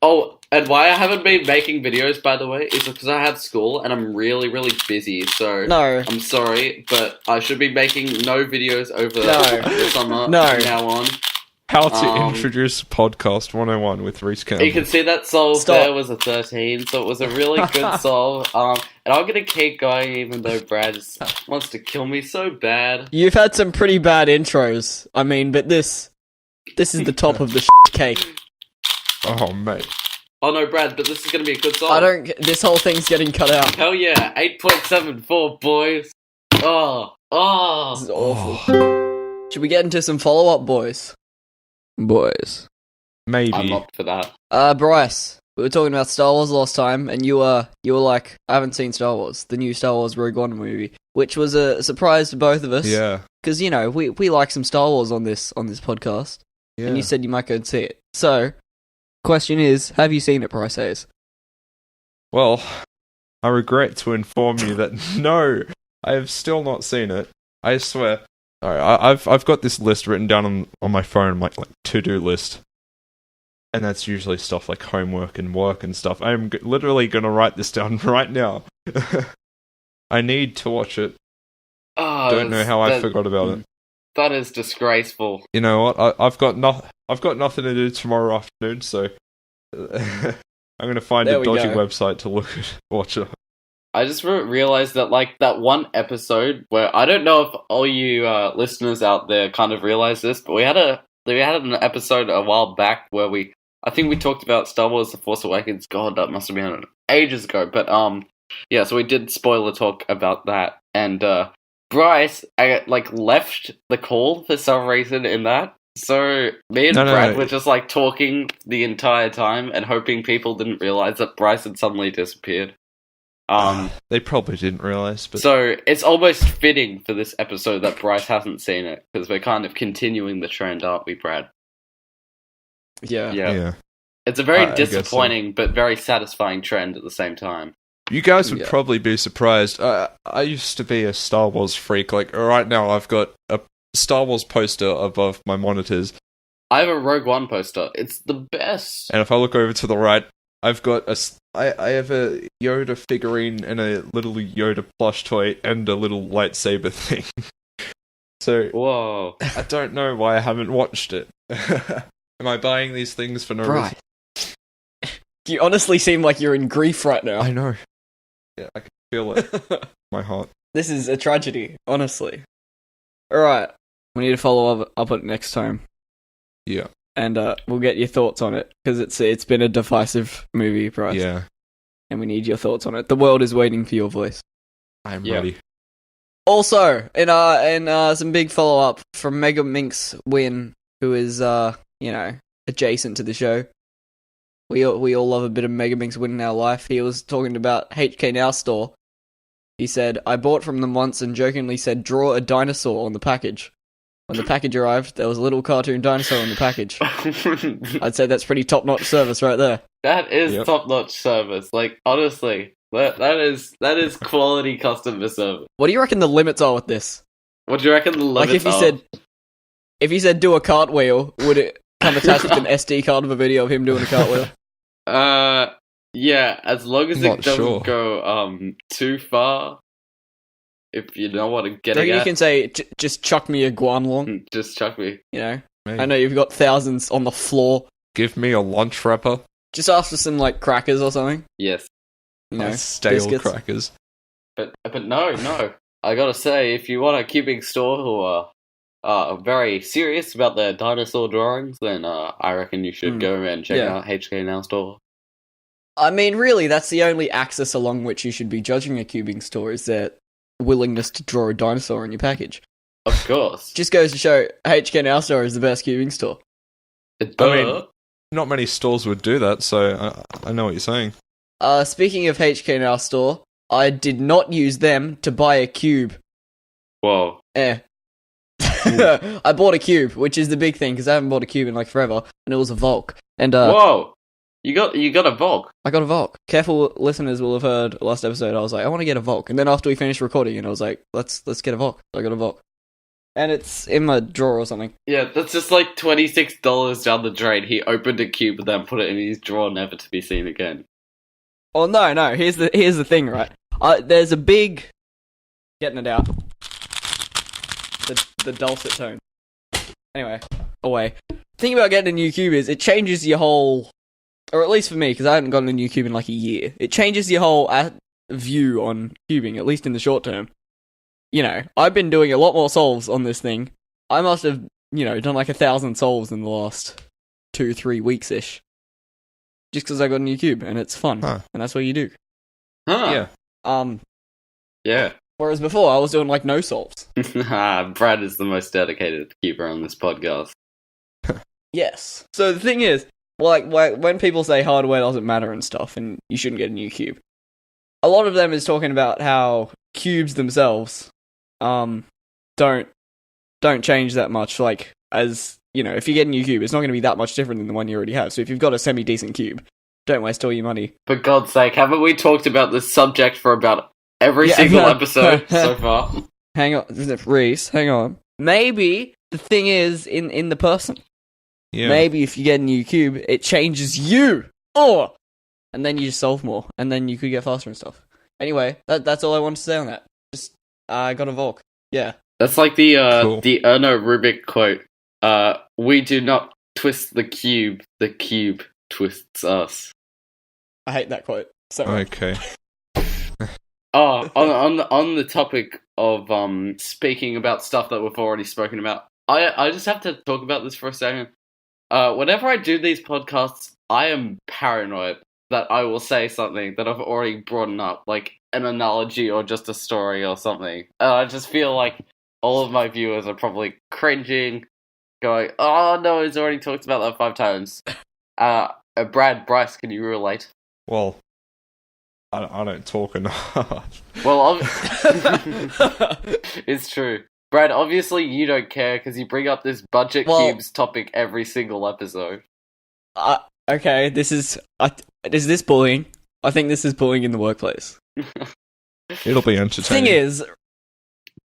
Oh, and why I haven't been making videos, by the way, is because I had school and I'm really, really busy. So No. I'm sorry, but I should be making no videos over No. the summer No. from now on. How to introduce podcast 101 with Reese Campbell. You can see that solve Stop. there was a 13, so it was a really good solve. And I'm gonna keep going even though Brad just wants to kill me so bad. You've had some pretty bad intros. I mean, but this is the top of the cake. Oh, mate. Oh no, Brad, but this is gonna be a good solve. This whole thing's getting cut out. Hell yeah, 8.74, boys. Oh. This is awful. Should we get into some follow-up, boys? Boys. Maybe. I'm up for that. Bryce, we were talking about Star Wars last time, and you were like, I haven't seen Star Wars, the new Star Wars Rogue One movie, which was a surprise to both of us. Yeah. Because, you know, we like some Star Wars on this podcast, Yeah. and you said you might go and see it. So, question is, have you seen it, Bryce Hayes? Well, I regret to inform you that no, I have still not seen it. I swear. Alright, I've got this list written down on my phone, my like to-do list. And that's usually stuff like homework and work and stuff. I'm literally going to write this down right now. I need to watch it. Oh, Don't know how I forgot about it. That is disgraceful. You know what? I've got nothing to do tomorrow afternoon, so I'm going to find There a we dodgy go. website to watch it. I just realized that, like, that one episode where I don't know if all you listeners out there kind of realize this, but we had an episode a while back where I think we talked about Star Wars: The Force Awakens. God, that must have been ages ago. But yeah, so we did spoiler talk about that, and Bryce left the call for some reason in that. So me and Brad were just like talking the entire time and hoping people didn't realize that Bryce had suddenly disappeared. They probably didn't realize, but so it's almost fitting for this episode that Bryce hasn't seen it, because we're kind of continuing the trend, aren't we, Brad? Yeah. It's a very I guess disappointing but very satisfying trend at the same time. You guys would probably be surprised. I used to be a Star Wars freak. Like, right now I've got a Star Wars poster above my monitors. I have a Rogue One poster. It's the best. And if I look over to the right, I've got I have a Yoda figurine and a little Yoda plush toy and a little lightsaber thing. So, whoa. I don't know why I haven't watched it. Am I buying these things for no reason? You honestly seem like you're in grief right now. I know. Yeah, I can feel it. My heart. This is a tragedy, honestly. Alright, we need to follow up on it next time. Yeah. And we'll get your thoughts on it, because it's been a divisive movie, Bryce. Yeah. And we need your thoughts on it. The world is waiting for your voice. I'm ready. Also, in some big follow-up from Mega Minx Win, who is, adjacent to the show. We all love a bit of Mega Minx Win in our life. He was talking about HK Now store. He said, I bought from them once and jokingly said, draw a dinosaur on the package. When the package arrived, there was a little cartoon dinosaur on the package. I'd say that's pretty top-notch service right there. That is top-notch service. Like, honestly, that is quality customer service. What do you reckon the limits are with this? What do you reckon the limits are? If you said do a cartwheel, would it come attached with an SD card of a video of him doing a cartwheel? Yeah, as long as it doesn't go too far. If you know what I'm getting at. You can say, just chuck me a guanlong. Just chuck me. You know? Maybe. I know you've got thousands on the floor. Give me a lunch wrapper. Just ask for some, like, crackers or something. Yes. You know, stale biscuits. crackers. But no. I gotta say, if you want a cubing store who are very serious about their dinosaur drawings, then I reckon you should go and check out HK Now store. I mean, really, that's the only axis along which you should be judging a cubing store, is their willingness to draw a dinosaur in your package. Of course. Just goes to show HK Now store is the best cubing store. I mean, not many stores would do that, so I know what you're saying. Speaking of HK Now store, I did not use them to buy a cube. Whoa. I bought a cube, which is the big thing, because I haven't bought a cube in like forever, and it was a Volk. And whoa! You got a Volk? I got a Volk. Careful listeners will have heard last episode, I was like, I want to get a Volk. And then after we finished recording, and I was like, let's get a Volk. I got a Volk. and it's in my drawer or something. Yeah, that's just like $26 down the drain. He opened a cube and then put it in his drawer, never to be seen again. Oh no! Here's the thing, right? There's a big getting it out. The dulcet tone. Anyway, away. The thing about getting a new cube is it changes your whole, or at least for me, because I haven't gotten a new cube in like a year. It changes your whole view on cubing, at least in the short term. You know, I've been doing a lot more solves on this thing. I must have, done like 1,000 solves in the last 2-3 weeks ish. Just because I got a new cube and it's fun, and that's what you do. Huh. Yeah. Yeah. Whereas before I was doing like no solves. Brad is the most dedicated keeper on this podcast. Yes. So the thing is, like when people say hardware doesn't matter and stuff, and you shouldn't get a new cube, a lot of them is talking about how cubes themselves, don't change that much. Like, as if you get a new cube, it's not going to be that much different than the one you already have. So if you've got a semi-decent cube, don't waste all your money. For God's sake, haven't we talked about this subject for about every single episode so far? Hang on, Reese, hang on. Maybe the thing is in the person. Yeah. Maybe if you get a new cube, it changes you. Oh! And then you just solve more, and then you could get faster and stuff. Anyway, that's all I wanted to say on that. Just, I got a Volk. Yeah. That's like the Cool. the Erno Rubik quote. We do not twist the cube twists us. I hate that quote. So Okay. Oh, on the topic of speaking about stuff that we've already spoken about, I just have to talk about this for a second. Whenever I do these podcasts, I am paranoid that I will say something that I've already brought up, like an analogy or just a story or something. I just feel like all of my viewers are probably cringing, going, "Oh no, he's already talked about that 5 times." Bryce, can you relate? Well, I don't talk enough. Well, it's true. Brad, obviously you don't care because you bring up this budget cubes topic every single episode. Okay, is this bullying? I think this is bullying in the workplace. It'll be entertaining. Thing is,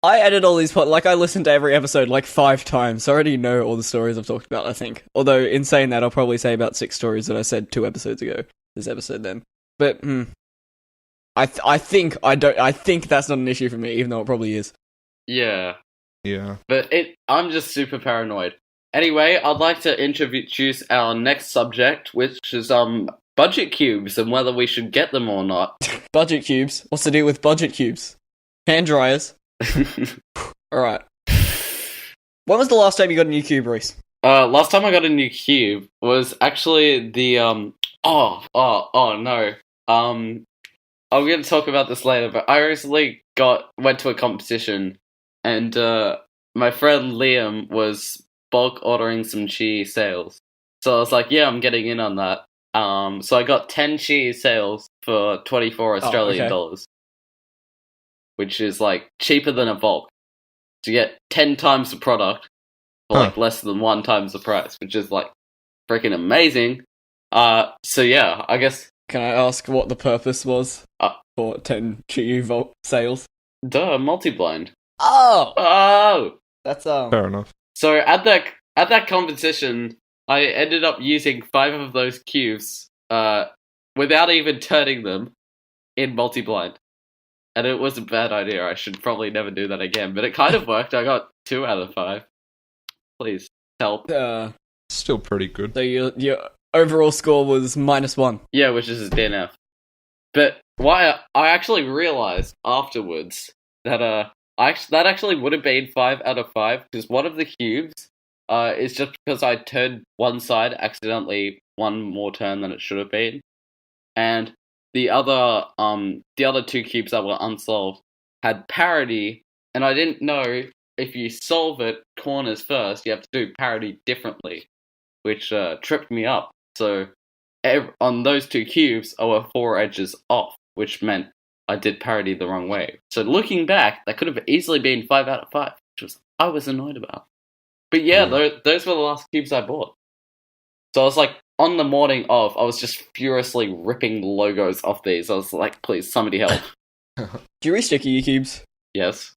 I edit all these I listened to every episode like 5 times, so I already know all the stories I've talked about, I think. Although, in saying that, I'll probably say about 6 stories that I said 2 episodes ago. This episode then. But, I think that's not an issue for me, even though it probably is. Yeah. Yeah. But I'm just super paranoid. Anyway, I'd like to introduce our next subject, which is budget cubes and whether we should get them or not. Budget cubes? What's the deal with budget cubes? Hand dryers. Alright. When was the last time you got a new cube, Reese? Last time I got a new cube was actually the oh no. I'm gonna talk about this later, but I recently went to a competition and my friend Liam was bulk ordering some cheese sales. So I was like, yeah, I'm getting in on that. So I got 10 cheese sales for 24 Australian dollars. Which is like cheaper than a bulk. To get 10 times the product for like less than 1 times the price, which is like freaking amazing. So yeah, I guess. Can I ask what the purpose was for 10 GU Volt sales? Multi-blind. Oh! That's Fair enough. So at that competition, I ended up using 5 of those cubes without even turning them in multi-blind. And it was a bad idea. I should probably never do that again. But it kind of worked. I got 2 out of 5. Please, help. Still pretty good. So your overall score was -1. Yeah, which is a DNF. But why I actually realized afterwards that that actually would have been 5 out of 5 because one of the cubes is just because I turned one side accidentally 1 more turn than it should have been, and the other 2 cubes that were unsolved had parity, and I didn't know if you solve it corners first, you have to do parity differently, which tripped me up. So on those 2 cubes, I were 4 edges off, which meant I did parity the wrong way. So looking back, that could have easily been 5 out of 5, which I was annoyed about. But yeah, those were the last cubes I bought. So I was like, on the morning of, I was just furiously ripping logos off these. I was like, please, somebody help. Do you resticker your cubes? Yes.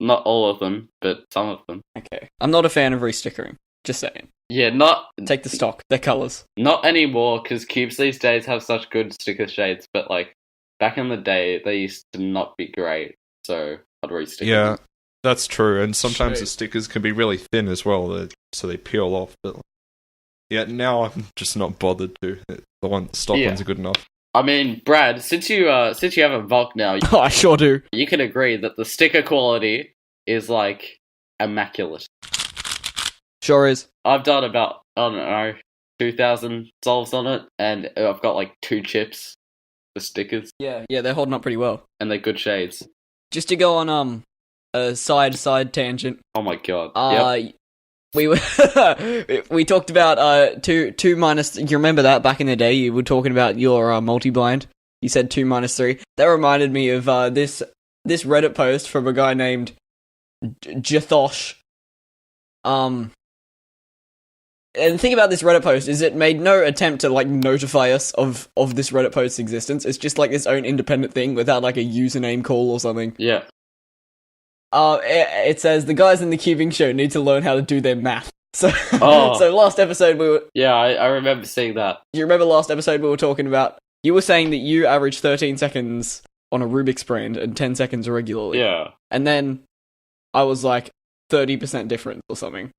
Not all of them, but some of them. Okay. I'm not a fan of restickering. Just saying. Yeah, not Take the stock. Their colours. not anymore, because cubes these days have such good sticker shades, but like back in the day, they used to not be great, so I'd restick Yeah, them. that's true. And sometimes Shit. the stickers can be really thin as well, so they peel off. But yeah, now I'm just not bothered to. The stock Yeah. ones are good enough. I mean, Brad, since you have a Volk now, I sure do. you can agree that the sticker quality is like immaculate. Sure is. I've done about, I don't know, 2,000 solves on it, and I've got like 2 chips for stickers, Yeah, they're holding up pretty well. and they're good shades. Just to go on a side tangent. Oh my god. Yep. We were we talked about 2 minus. You remember that back in the day? You were talking about your multi-blind. You said 2 minus 3. That reminded me of this Reddit post from a guy named Jathosh. And the thing about this Reddit post is it made no attempt to like notify us of this Reddit post's existence. It's just like its own independent thing without like a username call or something. Yeah. It says the guys in the cubing show need to learn how to do their math. So, Oh. so last episode we were. Yeah, I remember seeing that. You remember last episode we were talking about? You were saying that you average 13 seconds on a Rubik's brand and 10 seconds regularly. Yeah. And then I was like 30% difference or something.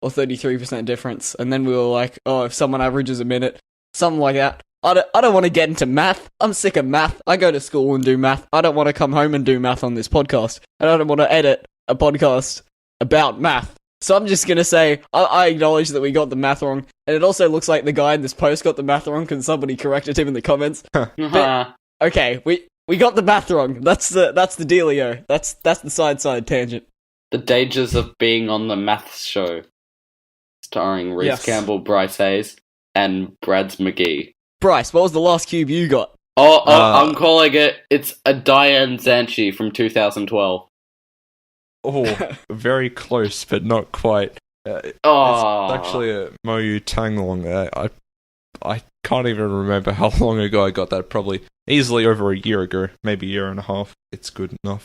Or 33% difference. And then we were like, oh, if someone averages a minute, something like that. I don't want to get into math. I'm sick of math. I go to school and do math. I don't want to come home and do math on this podcast. And I don't want to edit a podcast about math. So I'm just going to say, I acknowledge that we got the math wrong. And it also looks like the guy in this post got the math wrong because somebody corrected him in the comments. Uh-huh. Okay, we got the math wrong. That's the dealio. That's the side tangent. The dangers of being on the maths show. Starring Reese Yes. Campbell, Bryce Hayes, and Brads McGee. Bryce, what was the last cube you got? I'm calling it. It's a Diane Zanchi from 2012. Oh, very close, but not quite. Oh, It's actually a Moyu Tanglong. I can't even remember how long ago I got that. Probably easily over a year ago, maybe a year and a half. It's good enough.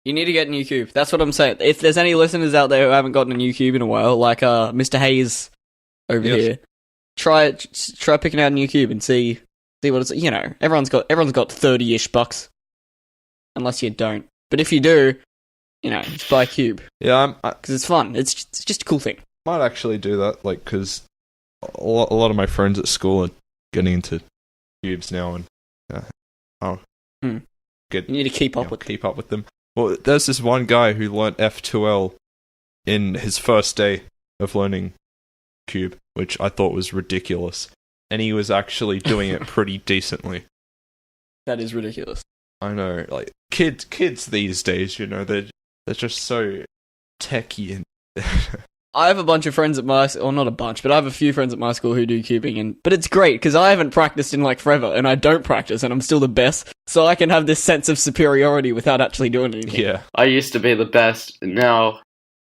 You need to get a new cube. That's what I'm saying. If there's any listeners out there who haven't gotten a new cube in a while, like Mr. Hayes over Yes. here, try picking out a new cube and see what it's. You know, everyone's got $30-ish bucks, unless you don't. But if you do, you know, just buy a cube Yeah, I because it's fun. It's just a cool thing. might actually do that, like, because a lot of my friends at school are getting into cubes now, and I'll You need to keep up with. keep up with them. Well, there's this one guy who learnt F2L in his first day of learning cube, which I thought was ridiculous, and he was actually doing it pretty decently. That is ridiculous. I know, like kids these days, you know, they're just so techy and. I have a bunch of friends at my, or not a bunch, but I have a few friends at my school who do cubing, but it's great because I haven't practiced in like forever, and I don't practice, and I'm still the best, so I can have this sense of superiority without actually doing anything. Yeah. I used to be the best. Now,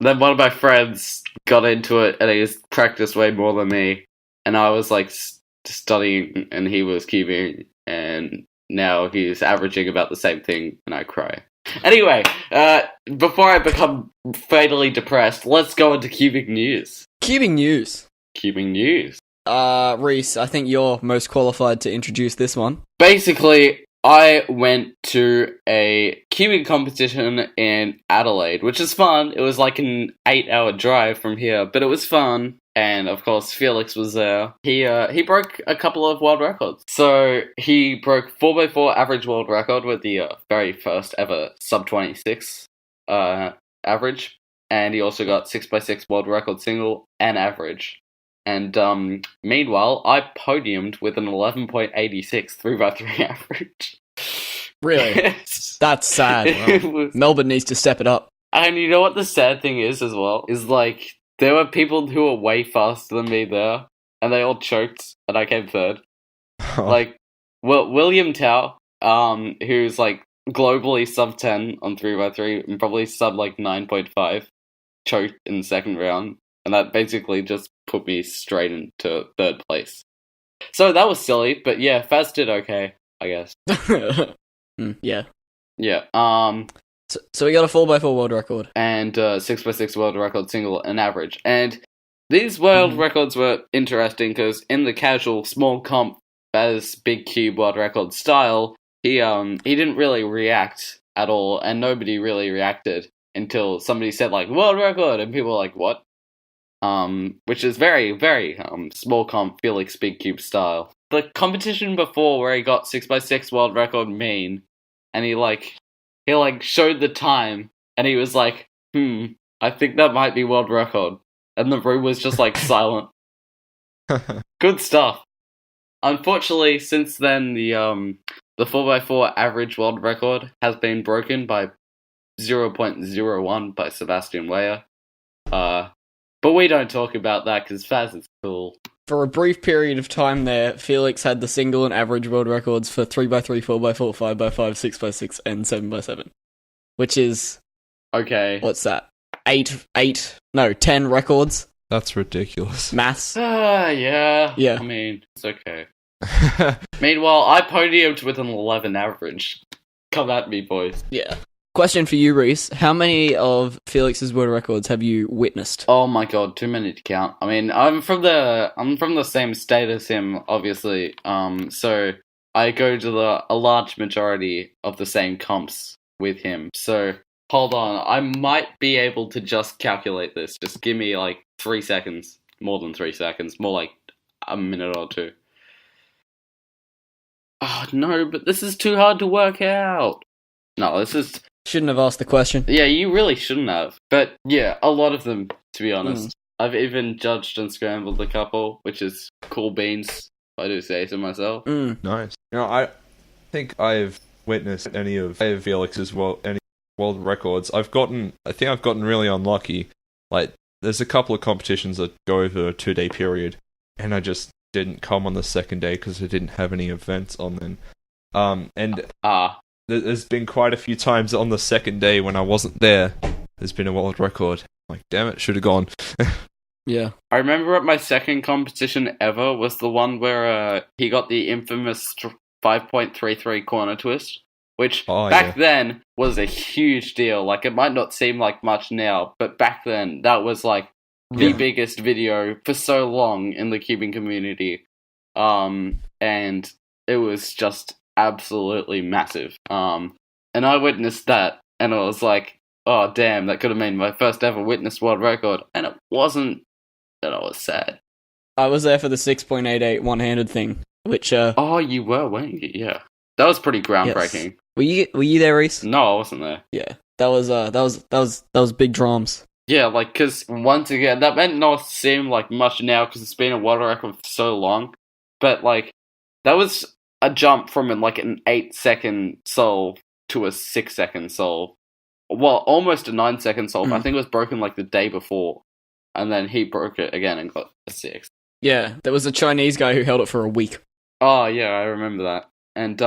then one of my friends got into it, and he's practiced way more than me. And I was like studying, and he was cubing, and now he's averaging about the same thing, and I cry. Anyway, before I become fatally depressed, let's go into cubing news. Cubing news. Cubing news. Reese, I think you're most qualified to introduce this one. Basically, I went to a cubing competition in Adelaide, which is fun. It was like an 8-hour drive from here, but it was fun. And of course, Felix was there. He broke a couple of world records. So he broke 4x4 average world record with the very first ever sub 26 average, and he also got 6x6 world record single and average. And meanwhile, I podiumed with an 11.86 3x3 average. Really? Yes. That's sad. It was- Melbourne needs to step it up. And you know what the sad thing is as well? Is like, there were people who were way faster than me there, and they all choked, and I came third. Like, William Tao, who's like globally sub 10 on 3x3, and probably sub like 9.5, choked in the second round, and that basically just put me straight into third place. So that was silly, but yeah, Faz did okay, I guess. Yeah. Yeah, So we got a 4x4 world record. and 6x6 world record single and average. And these world records were interesting because in the casual small comp as big cube world record style, he didn't really react at all, and nobody really reacted until somebody said like world record, and people were like, what? Which is very, very small comp Felix big cube style. The competition before where he got 6x6 world record mean, and he showed the time, and he was like, I think that might be world record. And the room was just like silent. Good stuff. Unfortunately, since then, the 4x4 average world record has been broken by 0.01 by Sebastian Weyer. But we don't talk about that because Faz is cool. For a brief period of time there, Felix had the single and average world records for 3x3, 4x4, 5x5, 6x6, and 7x7. Which is... Okay. What's that? 10 records? That's ridiculous. Maths? Yeah. Yeah. I mean, it's okay. Meanwhile, I podiumed with an 11 average. Come at me, boys. Yeah. Question for you, Reese. How many of Felix's world records have you witnessed? Oh my god, too many to count. I mean, I'm from the same state as him, obviously. So I go to a large majority of the same comps with him. So hold on, I might be able to just calculate this. Just give me like 3 seconds. More than 3 seconds. More like a minute or two. Oh no, but this is too hard to work out. No, this is... Shouldn't have asked the question. Yeah, you really shouldn't have. But yeah, a lot of them, to be honest. I've even judged and scrambled a couple, which is cool beans, if I do say so myself. Nice. I think I've witnessed any of Felix's world records. I think I've gotten really unlucky. Like, there's a couple of competitions that go over a 2-day period, and I just didn't come on the second day because I didn't have any events on then. There's been quite a few times on the second day when I wasn't there. There's been a world record. Like, damn it, should have gone. Yeah. I remember at my second competition ever was the one where he got the infamous 5.33 corner twist, which back then was a huge deal. Like, it might not seem like much now, but back then that was like the biggest video for so long in the cubing community. And it was just absolutely massive. And I witnessed that, and I was like, oh damn, that could have made my first ever witnessed world record. And it wasn't, and I was sad. I was there for the 6.88 one-handed thing, which oh, you were, weren't you? Yeah, that was pretty groundbreaking. Yes. Were you there, Reese? No, I wasn't there. Yeah, that was big drums. Yeah, like, because once again, that might not seem like much now because it's been a world record for so long, but like, that was a jump from like an 8-second solve to a 6-second solve. Well, almost a 9-second solve. I think it was broken like the day before, and then he broke it again and got a 6. Yeah, there was a Chinese guy who held it for a week. Oh yeah, I remember that. And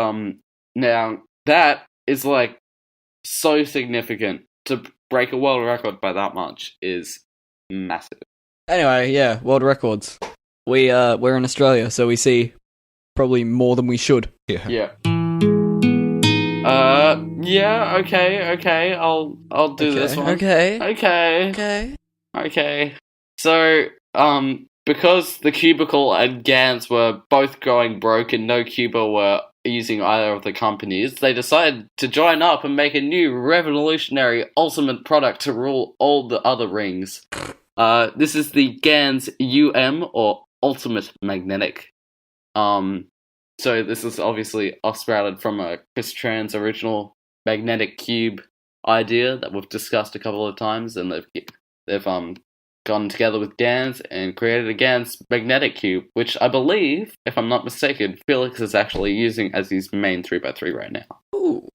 now that is like so significant. To break a world record by that much is massive. Anyway, yeah, world records. We're in Australia, so we see probably more than we should. Yeah. Yeah. Yeah, okay, I'll do this one. Okay. So, because the Cubicle and Gans were both going broke and no Cuba were using either of the companies, they decided to join up and make a new revolutionary ultimate product to rule all the other rings. This is the Gans UM, or Ultimate Magnetic. So this is obviously off-sprouted from a Chris Tran's original magnetic cube idea that we've discussed a couple of times, and they've gone together with Gans and created a Gans magnetic cube, which I believe, if I'm not mistaken, Felix is actually using as his main 3x3 right now. Ooh.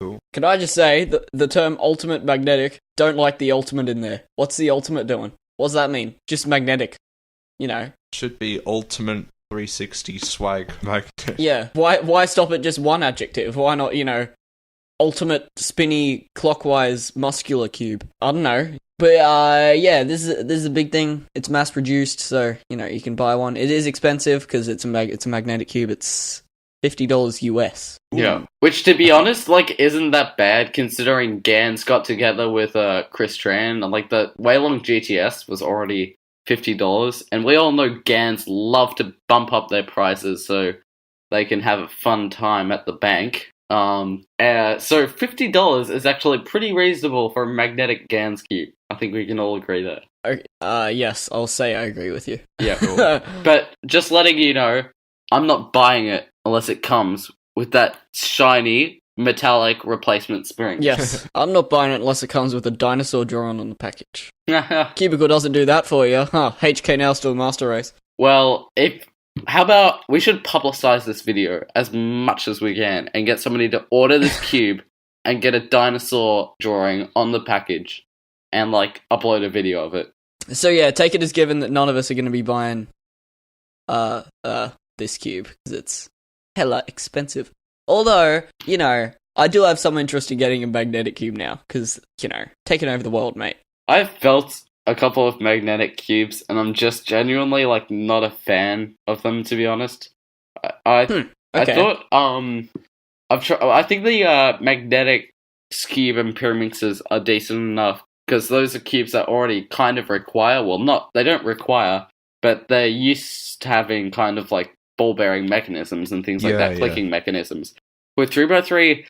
Cool. Can I just say, the term ultimate magnetic, don't like the ultimate in there. What's the ultimate doing? What does that mean? Just magnetic. You know. Should be ultimate 360 swag magnet. Yeah. Why stop at just one adjective? Why not, ultimate spinny clockwise muscular cube? I don't know. But yeah, this is a big thing. It's mass produced, so you can buy one. It is expensive because it's a magnetic cube. It's $50 US. Yeah. Which, to be honest, like, isn't that bad considering Gans got together with Chris Tran, and like the Waylong GTS was already $50, and we all know Gans love to bump up their prices so they can have a fun time at the bank. So $50 is actually pretty reasonable for a magnetic Gans cube. I think we can all agree there. Yes, I'll say I agree with you. Yeah, cool. But just letting you know, I'm not buying it unless it comes with that shiny metallic replacement spring. Yes, I'm not buying it unless it comes with a dinosaur drawn on the package. Cubicle doesn't do that for you, huh? HK now still master race. Well, how about we should publicize this video as much as we can and get somebody to order this cube and get a dinosaur drawing on the package and like upload a video of it. So yeah, take it as given that none of us are going to be buying this cube because it's hella expensive. Although, I do have some interest in getting a magnetic cube now because, taking over the world, mate. I've felt a couple of magnetic cubes and I'm just genuinely like not a fan of them, to be honest. I thought I think the magnetic cube and pyramixes are decent enough because those are cubes that already kind of require, they don't require, but they're used to having kind of like ball bearing mechanisms and things like that, clicking mechanisms. With 3x3,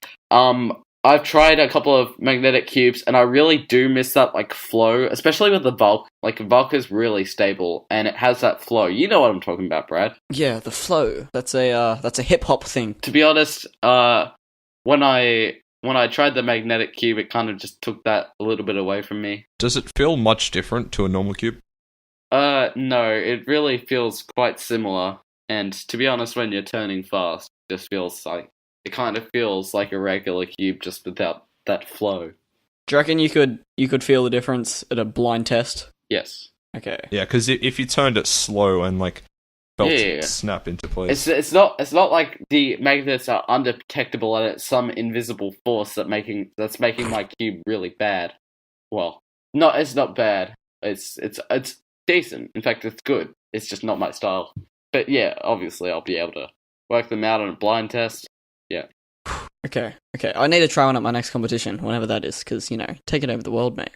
I've tried a couple of magnetic cubes and I really do miss that like flow, especially with the Valk. Like Valk is really stable and it has that flow. You know what I'm talking about, Brad? Yeah, the flow. That's a hip hop thing. To be honest, when I tried the magnetic cube, it kind of just took that a little bit away from me. Does it feel much different to a normal cube? No, it really feels quite similar. And to be honest, when you're turning fast, it kind of feels like a regular cube just without that flow. Do you reckon you could feel the difference at a blind test? Yes. Okay. Yeah, because if you turned it slow and like felt it snap into place, it's not like the magnets are undetectable and it's some invisible force that's making my cube really bad. Well, no, it's not bad. It's decent. In fact, it's good. It's just not my style. But yeah, obviously I'll be able to work them out on a blind test. Yeah. Okay. I need to try one at my next competition, whenever that is, because, taking over the world, mate.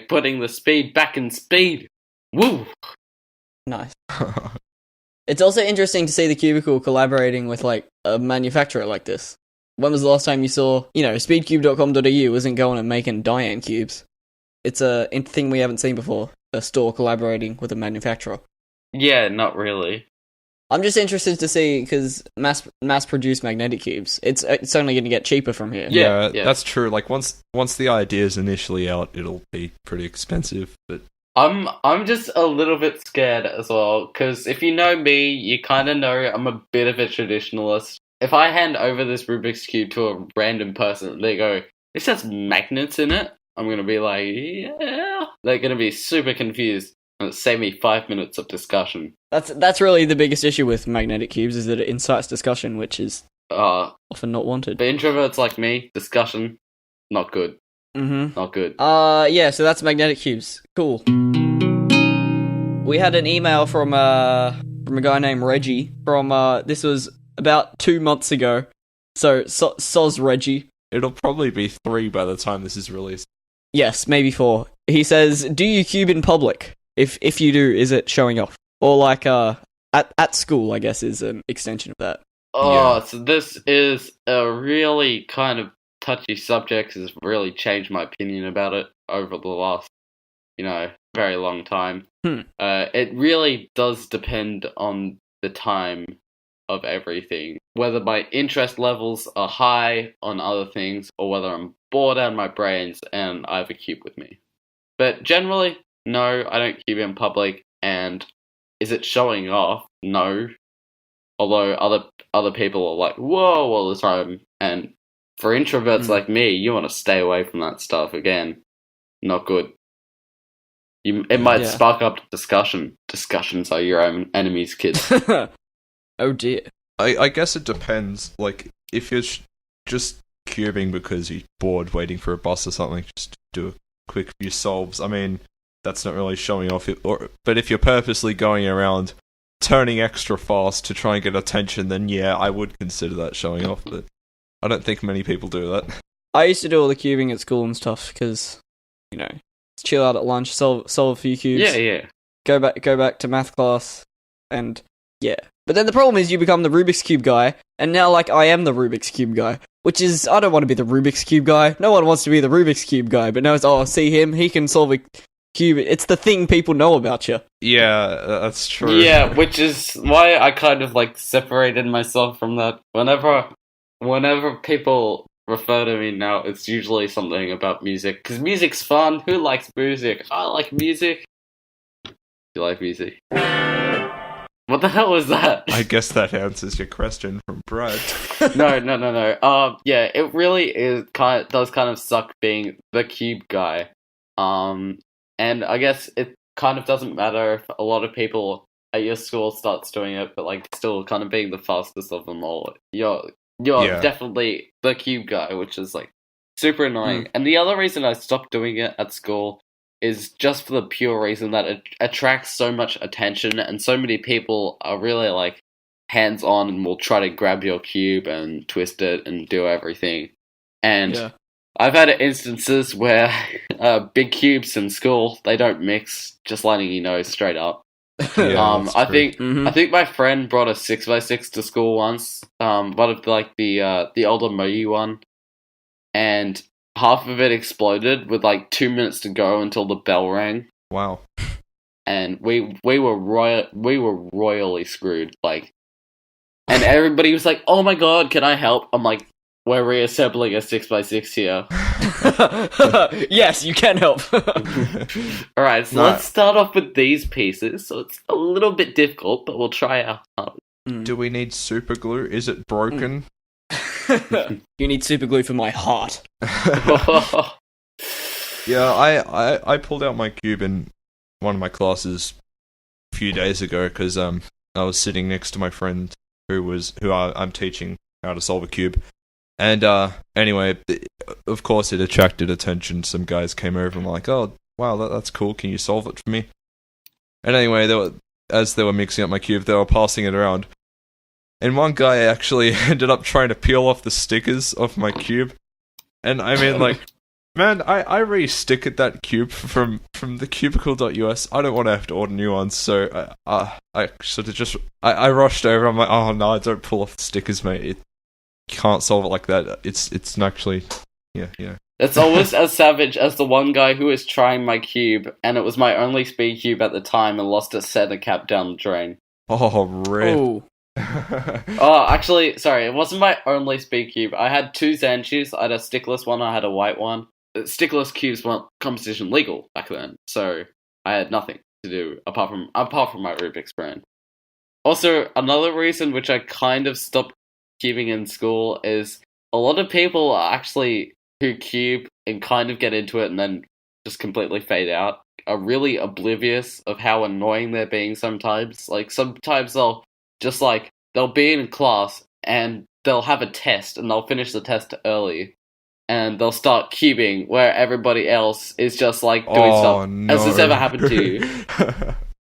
# putting the speed back in speed. Woo! Nice. It's also interesting to see the Cubicle collaborating with, like, a manufacturer like this. When was the last time you saw, speedcube.com.au isn't going and making Diane cubes. It's a thing we haven't seen before, a store collaborating with a manufacturer. Yeah, not really. I'm just interested to see, because mass-produced magnetic cubes, it's only going to get cheaper from here. Yeah, that's true. Like, once the idea is initially out, it'll be pretty expensive, but... I'm just a little bit scared as well, because if you know me, you kind of know I'm a bit of a traditionalist. If I hand over this Rubik's Cube to a random person, they go, this has magnets in it? I'm going to be like, yeah. They're going to be super confused. And it saved me 5 minutes of discussion. That's really the biggest issue with magnetic cubes, is that it incites discussion, which is often not wanted. For introverts like me, discussion, not good. Mm-hmm. Not good. Yeah, so that's magnetic cubes. Cool. We had an email from a guy named Reggie this was about 2 months ago. So, soz Reggie. It'll probably be 3 by the time this is released. Yes, maybe 4. He says, do you cube in public? If you do, is it showing off? Or like at school, I guess, is an extension of that. So this is a really kind of touchy subject. Has really changed my opinion about it over the last, very long time. It really does depend on the time of everything. Whether my interest levels are high on other things, or whether I'm bored out of my brains and I have a cube with me. But generally, no, I don't cube in public. And is it showing off? No. Although other people are like, whoa, all the time. And for introverts like me, you want to stay away from that stuff. Again, not good. It might spark up discussion. Discussions are your own enemies, kids. Oh dear. I guess it depends. Like, if you're just cubing because you're bored waiting for a boss or something, just do a quick few solves. I mean, that's not really showing off. But if you're purposely going around turning extra fast to try and get attention, then yeah, I would consider that showing off, but I don't think many people do that. I used to do all the cubing at school and stuff because, chill out at lunch, solve a few cubes. Yeah. Go back to math class, and yeah. But then the problem is you become the Rubik's Cube guy, and now I am the Rubik's Cube guy, which is I don't want to be the Rubik's Cube guy. No one wants to be the Rubik's Cube guy, but now it's see him, he can solve a cube. It's the thing people know about you. Yeah, that's true. Yeah, which is why I kind of separated myself from that. Whenever people refer to me now, it's usually something about music, because music's fun. Who likes music? I like music. You like music? What the hell was that? I guess that answers your question from Brad. No. Yeah, it really does kind of suck being the cube guy. And I guess it kind of doesn't matter if a lot of people at your school starts doing it, but still kind of being the fastest of them all. You're definitely the cube guy, which is super annoying. And the other reason I stopped doing it at school is just for the pure reason that it attracts so much attention, and so many people are really hands-on and will try to grab your cube and twist it and do everything. And I've had instances where big cubes in school, they don't mix, just letting you know straight up. I think my friend brought a 6x6 to school once, one of the older Moyi one, and half of it exploded with 2 minutes to go until the bell rang. Wow. And we were royally screwed. And everybody was like, "Oh my god, can I help?" I'm like, "We're reassembling a 6x6 here." Yes, you can help. Alright, so let's start off with these pieces. So it's a little bit difficult, but we'll try our hardest. Do we need super glue? Is it broken? You need super glue for my heart. Yeah, I pulled out my cube in one of my classes a few days ago because I was sitting next to my friend who I'm teaching how to solve a cube. And anyway, of course it attracted attention. Some guys came over and were like, "Oh, wow, that's cool. Can you solve it for me?" And anyway, as they were mixing up my cube, they were passing it around. And one guy actually ended up trying to peel off the stickers off my cube. And I mean, man, I re-stick at that cube from the cubicle.us. I don't want to have to order new ones, so I sort of I rushed over. I'm like, "Oh no, don't pull off the stickers, mate. You can't solve it like that. It's actually, yeah. It's almost as savage as the one guy who was trying my cube, and it was my only speed cube at the time, and lost its center cap down the drain. Oh, rip. Oh. Oh, actually, sorry, it wasn't my only speed cube. I had two Zanchis. I had a stickless one, I had a white one. Stickless cubes weren't competition legal back then, so I had nothing to do apart from my Rubik's brand. Also, another reason which I kind of stopped cubing in school is a lot of people are actually who cube and kind of get into it and then just completely fade out are really oblivious of how annoying they're being sometimes. Sometimes they'll just they'll be in class and they'll have a test and they'll finish the test early and they'll start cubing where everybody else is just doing stuff. No. Has this ever happened to you?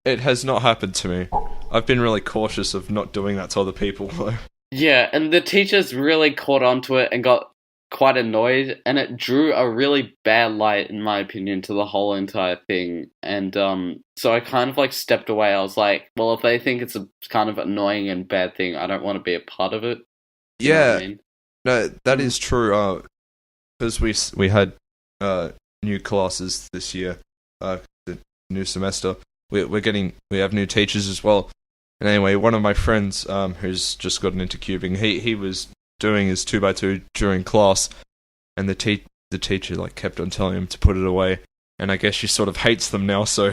It has not happened to me. I've been really cautious of not doing that to other people. Yeah, and the teachers really caught onto it and got quite annoyed, and it drew a really bad light, in my opinion, to the whole entire thing. And so I kind of stepped away. I was like, well, if they think it's a kind of annoying and bad thing, I don't want to be a part of it. You know what I mean? No, that is true. Because we had new classes this year, the new semester. We have new teachers as well. And anyway, one of my friends who's just gotten into cubing, he was doing his 2x2 during class, and the teacher kept on telling him to put it away, and I guess she sort of hates them now, so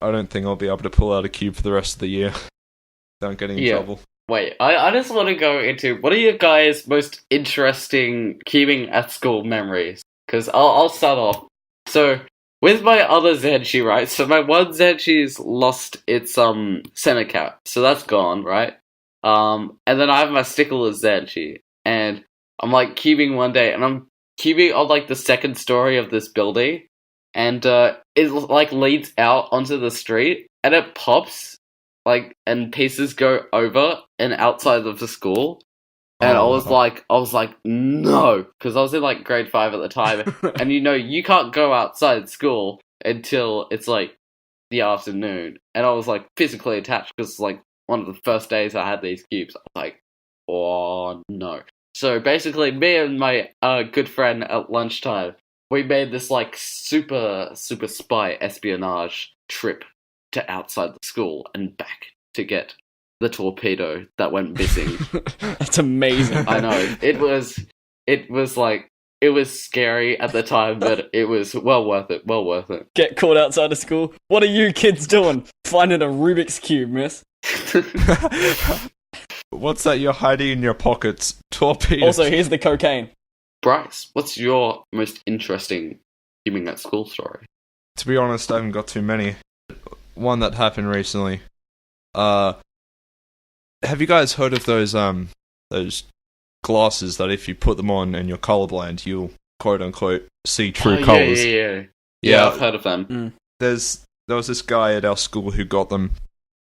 I don't think I'll be able to pull out a cube for the rest of the year without getting in trouble. Wait, I just want to go into, what are your guys' most interesting cubing at school memories? Because I'll start off. So, with my other Zenshi, right? So my one Zenshi's lost its center cap, so that's gone, right? And then I have my stickless Zenshi, and I'm cubing one day, and I'm cubing on the second story of this building, and it leads out onto the street, and it pops, and pieces go over and outside of the school. And I was like, no, because I was in like grade 5 at the time, and you can't go outside school until it's like the afternoon. And I was like physically attached because like one of the first days I had these cubes. I was like, oh no. So basically, me and my good friend at lunchtime, we made this like super spy espionage trip to outside the school and back to get the torpedo that went missing. That's amazing. I know. It was scary at the time, but it was well worth it. Well worth it. Get caught outside of school. What are you kids doing? Finding a Rubik's Cube, miss. What's that you're hiding in your pockets? Torpedo. Also, here's the cocaine. Bryce, what's your most interesting cubing at school story? To be honest, I haven't got too many. One that happened recently. Have you guys heard of those glasses that if you put them on and you're colorblind, you'll quote unquote see true colors? Yeah, I've heard of them. Mm. There was this guy at our school who got them,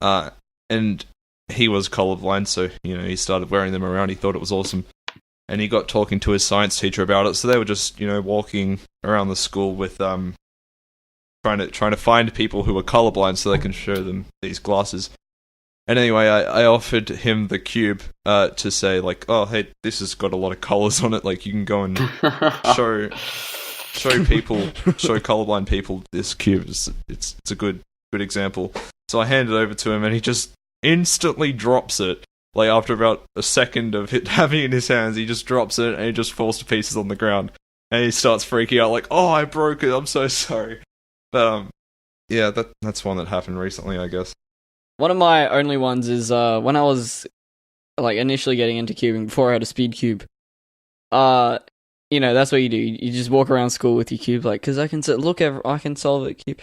and he was colorblind, so he started wearing them around. He thought it was awesome, and he got talking to his science teacher about it. So they were just walking around the school with trying to find people who were colorblind so they can show them these glasses. And anyway, I offered him the cube to say like, oh hey, this has got a lot of colors on it. Like you can go and show colorblind people this cube. It's a good example. So I hand it over to him, and he just instantly drops it. Like after about a second of it having it in his hands, he just drops it and it just falls to pieces on the ground. And he starts freaking out like, oh, I broke it. I'm so sorry. But yeah, that's one that happened recently, I guess. One of my only ones is when I was like initially getting into cubing before I had a speed cube. That's what you do. You just walk around school with your cube, like, because I can solve a cube.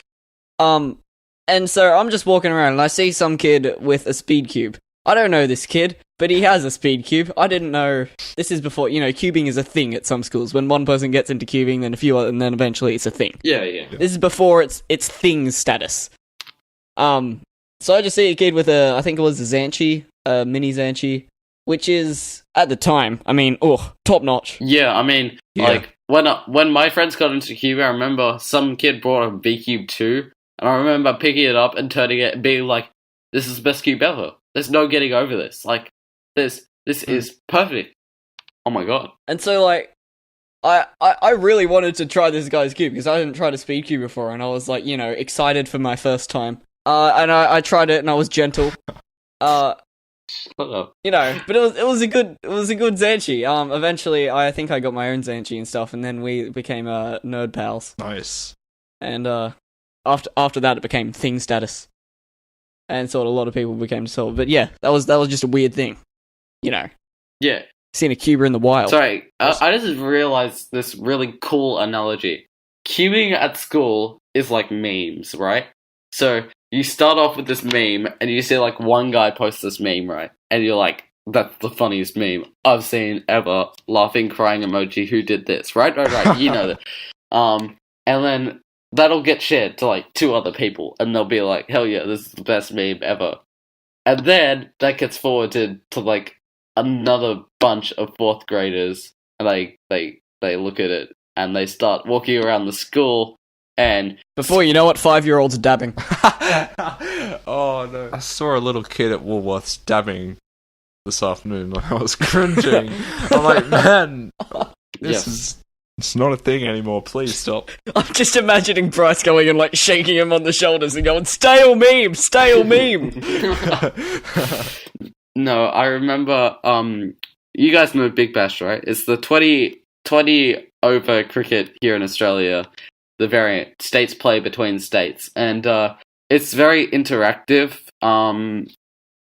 And so I'm just walking around and I see some kid with a speed cube. I don't know this kid, but he has a speed cube. I didn't know. This is before, cubing is a thing at some schools. When one person gets into cubing, then a few other, and then eventually it's a thing. Yeah. This is before it's thing status. So I just see a kid with I think it was a Zanchi, a mini Zanchi, which is, at the time, top notch. Yeah, like, when my friends got into cubing, I remember some kid brought a V-Cube 2, and I remember picking it up and turning it and being like, this is the best cube ever. There's no getting over this. Like, this is perfect. Oh my god. And so, like, I really wanted to try this guy's cube, because I hadn't tried a speed cube before, and I was, like, excited for my first time. And I tried it, and I was gentle. Shut up. But it was a good Zanchi. Eventually, I think I got my own Zanchi and stuff, and then we became nerd pals. Nice. And after that, it became thing status, and sort of a lot of people became to solve. But yeah, that was just a weird thing, Yeah. Seeing a cuber in the wild. Sorry, I just realized this really cool analogy. Cubing at school is like memes, right? So you start off with this meme, and you see like one guy post this meme, right? And you're like, that's the funniest meme I've seen ever. Laughing, crying emoji, who did this? Right, you know that. And then that'll get shared to like 2 other people, and they'll be like, hell yeah, this is the best meme ever. And then that gets forwarded to like another bunch of 4th graders, and they look at it, and they start walking around the school. And before you know it, 5-year-olds are dabbing. Oh no! I saw a little kid at Woolworths dabbing this afternoon. I was cringing. I'm like, man, it's not a thing anymore. Please stop. I'm just imagining Bryce going and like shaking him on the shoulders and going, "Stale meme, stale meme." No, I remember. You guys know Big Bash, right? It's the 20 over cricket here in Australia. The variant states play between states, and it's very interactive and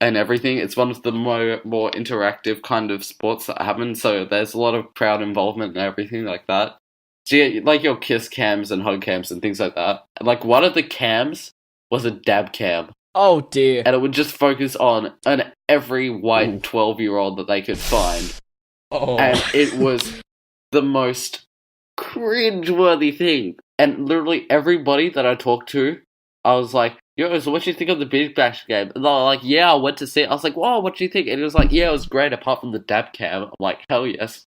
everything. It's one of the more interactive kind of sports that happen, so there's a lot of crowd involvement and everything like that. So you get, like, your kiss cams and hug cams and things like that. And, like, one of the cams was a dab cam. Oh dear. And it would just focus on every white 12-year-old that they could find. Oh. And it was the most cringe-worthy thing. And literally everybody that I talked to, I was like, yo, so what do you think of the Big Bash game? And they're like, yeah, I went to see it. I was like, whoa, what do you think? And it was like, yeah, it was great apart from the dab cam. I'm like, hell yes.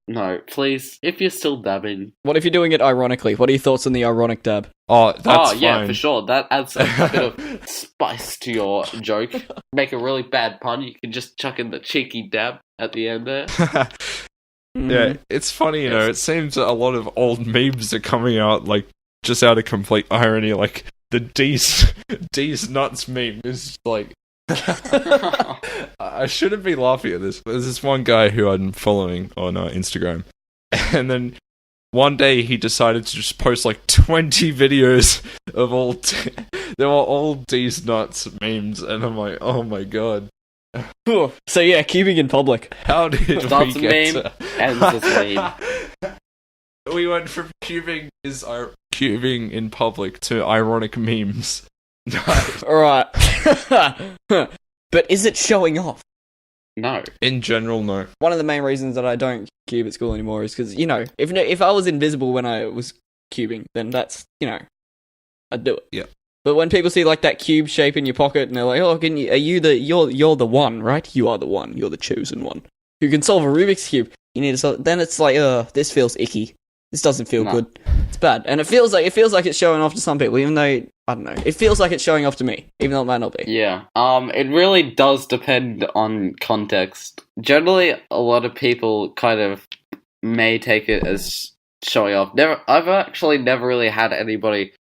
No, please, if you're still dabbing. What if you're doing it ironically? What are your thoughts on the ironic dab? Oh, that's fine. Yeah, for sure. That adds a bit of spice to your joke. Make a really bad pun, you can just chuck in the cheeky dab at the end there. Yeah, it's funny, you know, it seems that a lot of old memes are coming out, like, just out of complete irony, like, the D's nuts meme is, like... I shouldn't be laughing at this, but there's this one guy who I'm following on Instagram, and then one day he decided to just post, like, 20 videos of they were all D's nuts memes, and I'm like, oh my god. So yeah, cubing in public. How did we Starts a get meme, to... ends as meme. We went from cubing in public to ironic memes. Alright. But is it showing off? No. In general, no. One of the main reasons that I don't cube at school anymore is because, you know, if I was invisible when I was cubing, then that's, you know, I'd do it. Yeah. But when people see, like, that cube shape in your pocket, and they're like, oh, you're the one, right? You are the one. You're the chosen one. Who can solve a Rubik's Cube. You need to solve... Then it's like, this feels icky. This doesn't feel good. It's bad. And it feels like it's showing off to some people, even though, I don't know. It feels like it's showing off to me, even though it might not be. Yeah. It really does depend on context. Generally, a lot of people kind of may take it as showing off. I've actually never really had anybody,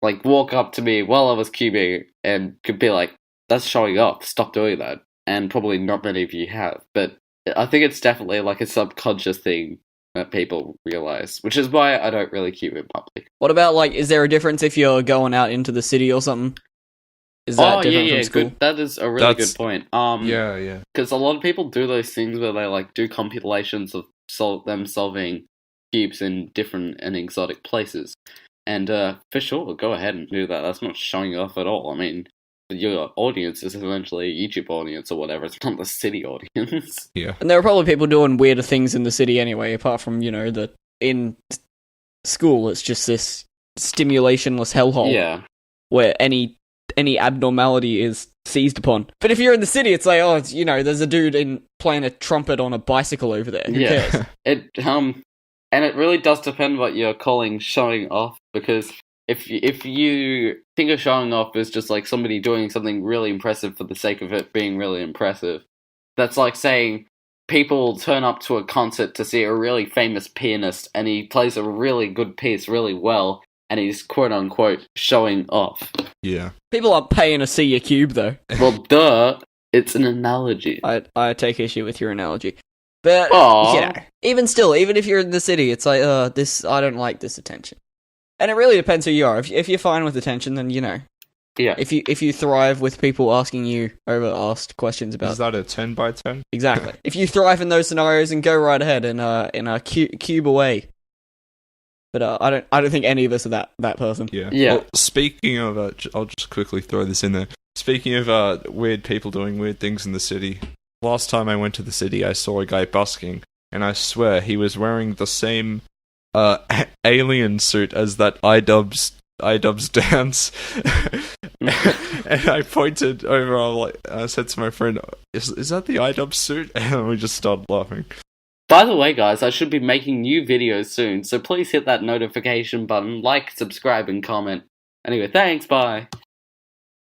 like, walk up to me while I was cubing and could be like, that's showing off, stop doing that. And probably not many of you have. But I think it's definitely, like, a subconscious thing that people realize, which is why I don't really cube in public. What about, like, is there a difference if you're going out into the city or something? Is that different from school? Good. That is a really good point. Yeah. Because a lot of people do those things where they, like, do compilations of them solving cubes in different and exotic places. And for sure, go ahead and do that. That's not showing off at all. I mean, your audience is essentially a YouTube audience or whatever. It's not the city audience. Yeah. And there are probably people doing weirder things in the city anyway, apart from, you know, in school it's just this stimulationless hellhole. Yeah. Where any abnormality is seized upon. But if you're in the city, it's like, oh, you know, there's a dude playing a trumpet on a bicycle over there. Who cares? And it really does depend what you're calling showing off, because if you think of showing off as just like somebody doing something really impressive for the sake of it being really impressive, that's like saying people turn up to a concert to see a really famous pianist and he plays a really good piece really well and he's quote-unquote showing off. Yeah. People aren't paying to see your cube, though. Well, duh. It's an analogy. I take issue with your analogy. But, Aww. you know, even still, even if you're in the city, it's like, I don't like this attention. And it really depends who you are. If you're fine with attention, then, you know. Yeah. If you thrive with people asking you asked questions about... Is that a 10 by 10? Exactly. If you thrive in those scenarios, then go right ahead and cube away. But I don't think any of us are that person. Yeah. Well, speaking of... I'll just quickly throw this in there. Speaking of weird people doing weird things in the city, last time I went to the city, I saw a guy busking, and I swear he was wearing the same alien suit as that iDubbbz dance. And I pointed over, I said to my friend, is that the iDubbbz suit? And we just started laughing. by the way, guys, I should be making new videos soon, so please hit that notification button, like, subscribe, and comment. Anyway, thanks, bye.